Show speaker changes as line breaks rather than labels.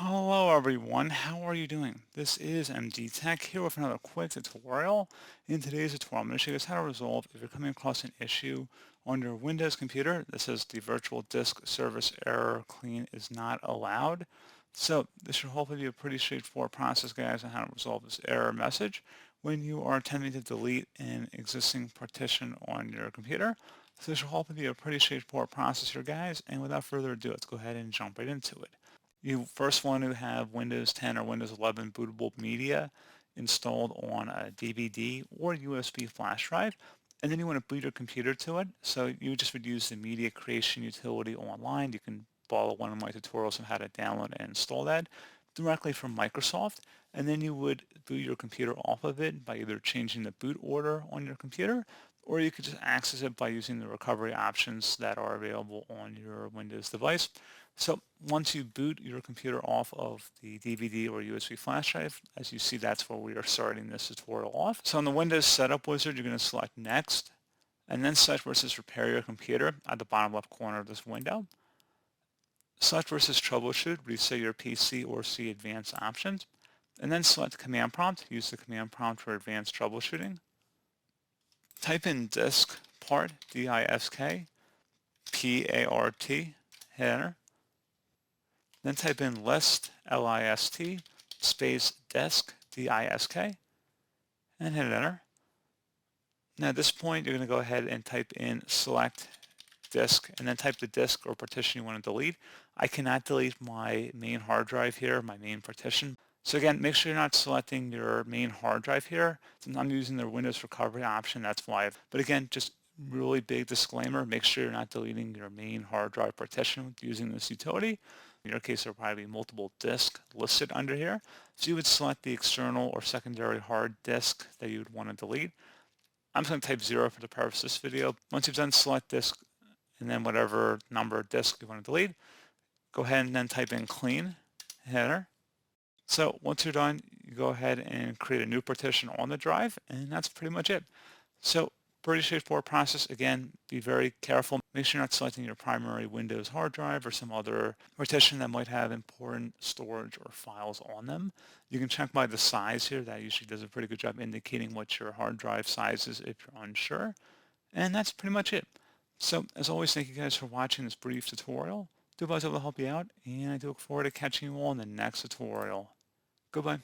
Hello everyone, how are you doing? This is MD Tech here with another quick tutorial. In today's tutorial, I'm going to show you guys how to resolve if you're coming across an issue on your Windows computer that says the virtual disk service error clean is not allowed. So this should hopefully be a pretty straightforward process, guys, on how to resolve this error message when you are attempting to delete an existing partition on your computer. So this should hopefully be a pretty straightforward process here, guys, and without further ado, let's go ahead and jump right into it. You first want to have Windows 10 or Windows 11 bootable media installed on a DVD or USB flash drive, and then you want to boot your computer to it. So you just would use the media creation utility online. You can follow one of my tutorials on how to download and install that directly from Microsoft, and then you would boot your computer off of it by either changing the boot order on your computer, or you could just access it by using the recovery options that are available on your Windows device. So once you boot your computer off of the DVD or USB flash drive, as you see, that's where we are starting this tutorial off. So in the Windows Setup Wizard, you're going to select Next, and then select where it says Repair Your Computer at the bottom left corner of this window. Select where it says Troubleshoot, reset your PC or see Advanced Options, and then select Command Prompt. Use the Command Prompt for advanced troubleshooting. Type in Diskpart, D-I-S-K, P-A-R-T, hit Enter. Then type in list, L-I-S-T, space disk, D-I-S-K, and hit enter. Now at this point, you're going to go ahead and type in select disk, and then type the disk or partition you want to delete. I cannot delete my main hard drive here, my main partition. So again, make sure you're not selecting your main hard drive here. Since I'm using the Windows Recovery option, that's why. But again, just really big disclaimer, make sure you're not deleting your main hard drive partition using this utility. In your case, there will probably be multiple disks listed under here. So you would select the external or secondary hard disk that you would want to delete. I'm just going to type 0 for the purpose of this video. Once you've done select disk and then whatever number of disk you want to delete, go ahead and then type in clean, hit enter. So once you're done, you go ahead and create a new partition on the drive, and that's pretty much it. So pretty straightforward process. Again, be very careful. Make sure you're not selecting your primary Windows hard drive or some other partition that might have important storage or files on them. You can check by the size here. That usually does a pretty good job indicating what your hard drive size is if you're unsure. And that's pretty much it. So as always, thank you guys for watching this brief tutorial. Do hope I was able to help you out, and I do look forward to catching you all in the next tutorial. Goodbye.